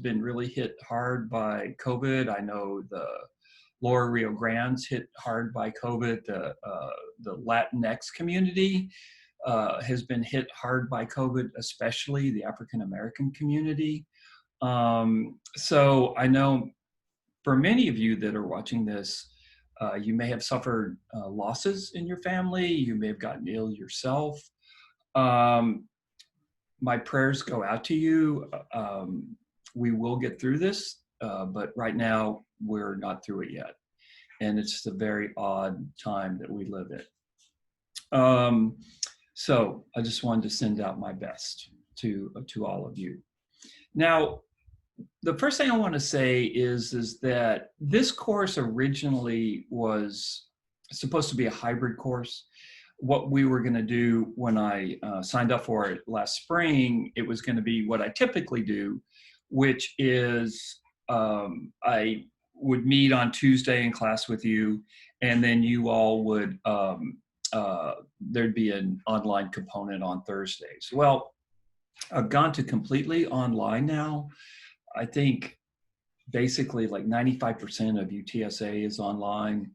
been really hit hard by COVID. I know the Lower Rio Grande's hit hard by COVID. The Latinx community has been hit hard by COVID, especially the African American community. So I know for many of you that are watching this, you may have suffered losses in your family. You may have gotten ill yourself. My prayers go out to you. We will get through this, but right now we're not through it yet. And it's a very odd time that we live in. So I just wanted to send out my best to all of you. Now, the first thing I want to say is that this course originally was supposed to be a hybrid course. What we were going to do when I signed up for it last spring, it was going to be what I typically do, which is I would meet on Tuesday in class with you, and then you all would, there'd be an online component on Thursdays. Well, I've gone to completely online now. I think basically like 95% of UTSA is online.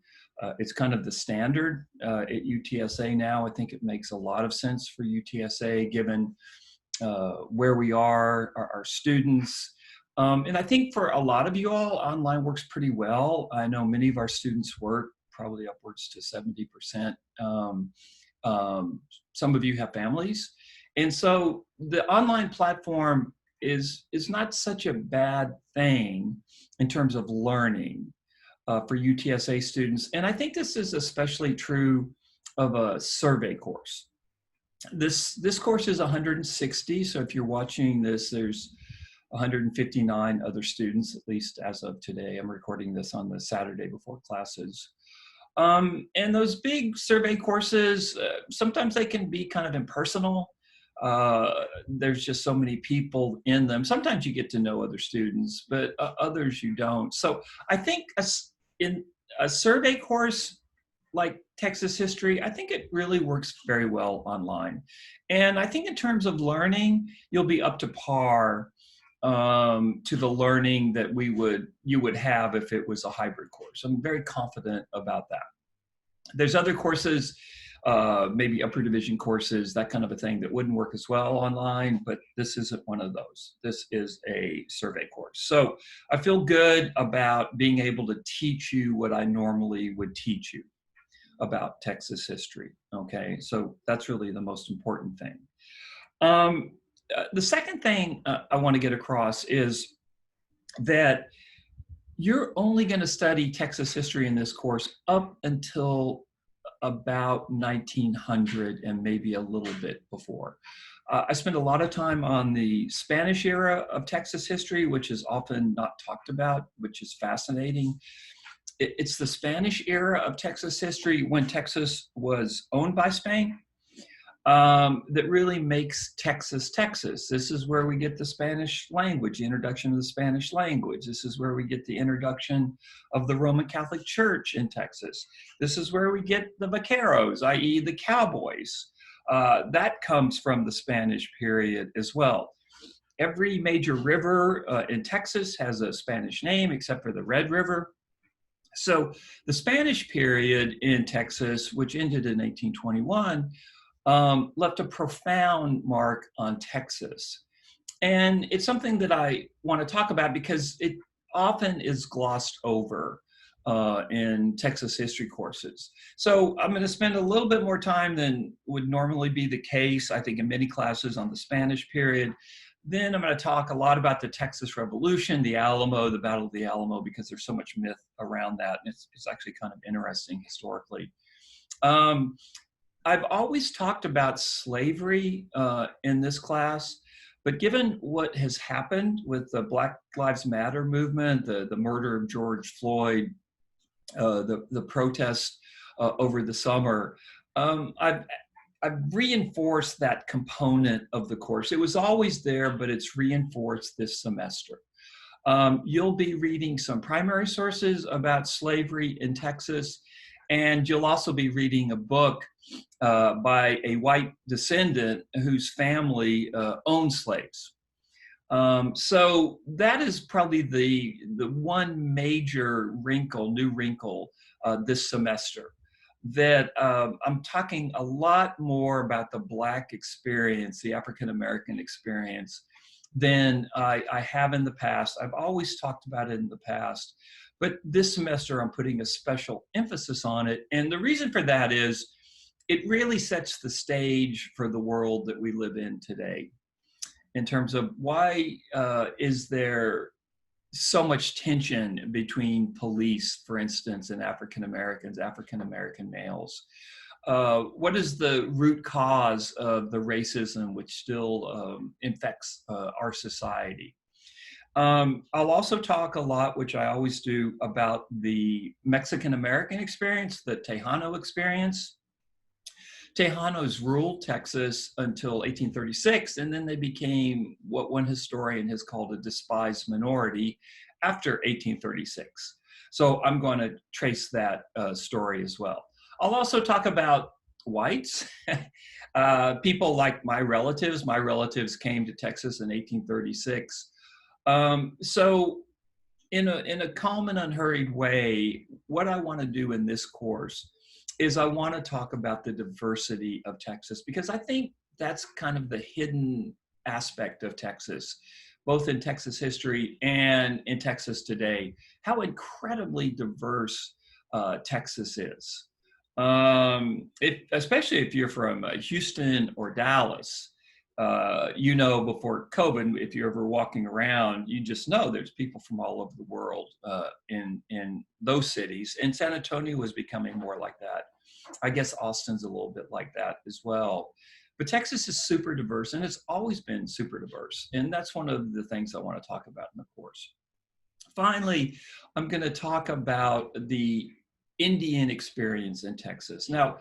It's kind of the standard at UTSA now. I think it makes a lot of sense for UTSA given where we are, our students. And I think for a lot of you all, online works pretty well. I know many of our students work probably upwards to 70%. Some of you have families. And so the online platform is not such a bad thing in terms of learning for UTSA students. And I think this is especially true of a survey course. This course is 160, so if you're watching this, there's 159 other students, at least as of today. I'm recording this on the Saturday before classes. And those big survey courses, sometimes they can be kind of impersonal. There's just so many people in them. Sometimes you get to know other students, but others you don't. So I think in a survey course like Texas history, I think it really works very well online. And I think in terms of learning, you'll be up to par to the learning that you would have if it was a hybrid course. I'm very confident about that. There's other courses, maybe upper division courses, that kind of a thing that wouldn't work as well online, but this isn't one of those. This is a survey course. So I feel good about being able to teach you what I normally would teach you about Texas history, okay? So that's really the most important thing. The second thing I want to get across is that you're only going to study Texas history in this course up until about 1900 and maybe a little bit before. I spent a lot of time on the Spanish era of Texas history, which is often not talked about, which is fascinating. It's the Spanish era of Texas history when Texas was owned by Spain that really makes Texas, Texas. This is where we get the Spanish language, the introduction of the Spanish language. This is where we get the introduction of the Roman Catholic Church in Texas. This is where we get the vaqueros, i.e. the cowboys. That comes from the Spanish period as well. Every major river in Texas has a Spanish name except for the Red River. So the Spanish period in Texas, which ended in 1821, left a profound mark on Texas. And it's something that I want to talk about because it often is glossed over in Texas history courses. So I'm going to spend a little bit more time than would normally be the case, I think, in many classes on the Spanish period. Then I'm going to talk a lot about the Texas Revolution, the Alamo, the Battle of the Alamo, because there's so much myth around that. And it's actually kind of interesting historically. I've always talked about slavery in this class, but given what has happened with the Black Lives Matter movement, the murder of George Floyd, the protest over the summer, I've reinforced that component of the course. It was always there, but it's reinforced this semester. You'll be reading some primary sources about slavery in Texas, and you'll also be reading a book by a white descendant whose family owned slaves. So that is probably the one major wrinkle, new wrinkle this semester, that I'm talking a lot more about the Black experience, the African American experience, than I have in the past. I've always talked about it in the past, but this semester I'm putting a special emphasis on it. And the reason for that is it really sets the stage for the world that we live in today, in terms of why is there so much tension between police, for instance, and African Americans, African American males. What is the root cause of the racism which still infects our society? I'll also talk a lot, which I always do, about the Mexican American experience, the Tejano experience. Tejanos ruled Texas until 1836, and then they became what one historian has called a despised minority after 1836. So I'm going to trace that story as well. I'll also talk about whites, people like my relatives. My relatives came to Texas in 1836. So in a calm and unhurried way, what I want to do in this course is I want to talk about the diversity of Texas, because I think that's kind of the hidden aspect of Texas, both in Texas history and in Texas today, how incredibly diverse Texas is. Especially if you're from Houston or Dallas, you know, before COVID, if you're ever walking around, you just know there's people from all over the world in those cities. And San Antonio was becoming more like that. I guess Austin's a little bit like that as well. But Texas is super diverse, and it's always been super diverse. And that's one of the things I want to talk about in the course. Finally, I'm going to talk about the Indian experience in Texas. Now,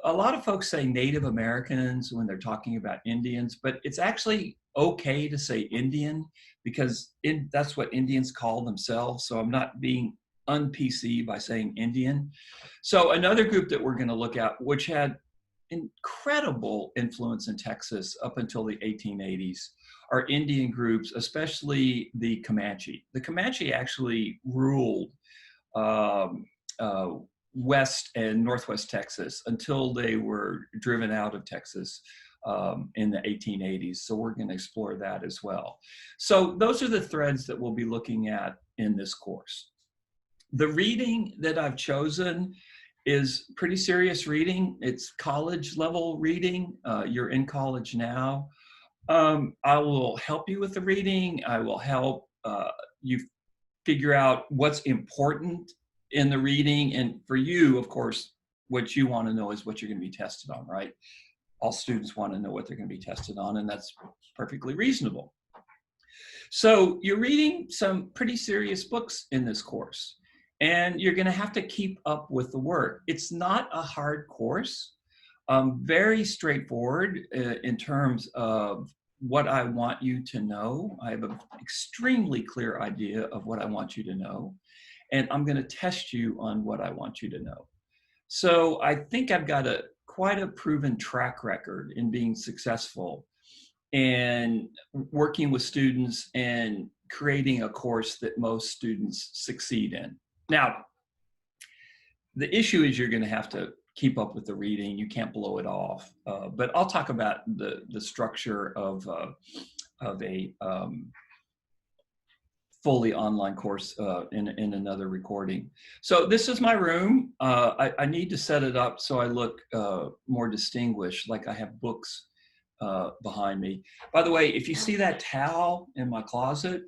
a lot of folks say Native Americans when they're talking about Indians, but it's actually okay to say Indian, because that's what Indians call themselves. So I'm not being un-PC by saying Indian. So another group that we're going to look at, which had incredible influence in Texas up until the 1880s, are Indian groups, especially the Comanche. The Comanche actually ruled West and Northwest Texas until they were driven out of Texas in the 1880s. So we're going to explore that as well. So those are the threads that we'll be looking at in this course. The reading that I've chosen is pretty serious reading. It's college level reading. You're in college now. I will help you with the reading. I will help you figure out what's important in the reading. And for you, of course, what you want to know is what you're going to be tested on, right? All students want to know what they're going to be tested on, and that's perfectly reasonable. So you're reading some pretty serious books in this course, and you're going to have to keep up with the work. It's not a hard course, very straightforward in terms of what I want you to know. I have an extremely clear idea of what I want you to know, and I'm going to test you on what I want you to know. So I think I've got quite a proven track record in being successful and working with students and creating a course that most students succeed in. Now, the issue is you're going to have to keep up with the reading. You can't blow it off. But I'll talk about the structure of a fully online course in another recording. So this is my room. I need to set it up so I look more distinguished, like I have books behind me. By the way, if you see that towel in my closet,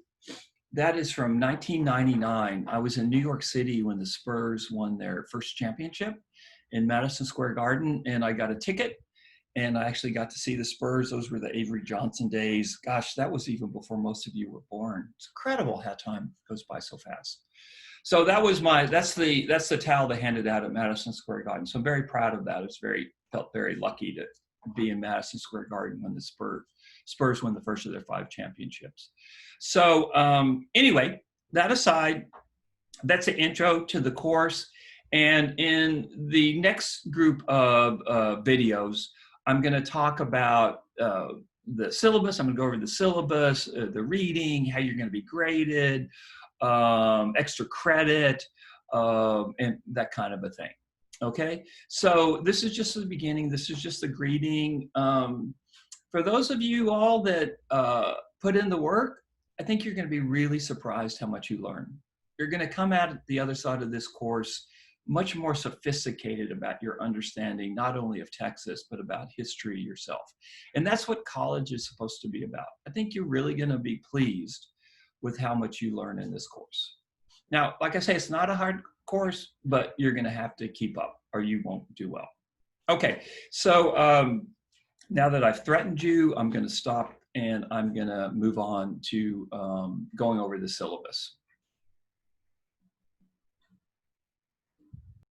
that is from 1999. I was in New York City when the Spurs won their first championship in Madison Square Garden, and I got a ticket, and I actually got to see the Spurs. Those were the Avery Johnson days. Gosh, that was even before most of you were born. It's incredible how time goes by so fast. So that's the towel they handed out at Madison Square Garden. So I'm very proud of that. Felt very lucky to be in Madison Square Garden when the Spurs won the first of their 5 championships. So anyway, that aside, that's an intro to the course. And in the next group of videos, I'm going to talk about the syllabus. I'm going to go over the syllabus, the reading, how you're going to be graded, extra credit, and that kind of a thing. Okay, so this is just the beginning. This is just the greeting. For those of you all that put in the work, I think you're going to be really surprised how much you learn. You're going to come out at the other side of this course much more sophisticated about your understanding, not only of Texas, but about history yourself. And that's what college is supposed to be about. I think you're really going to be pleased with how much you learn in this course. Now, like I say, it's not a hard course, but you're going to have to keep up or you won't do well. Okay, so now that I've threatened you, I'm going to stop and I'm going to move on to going over the syllabus.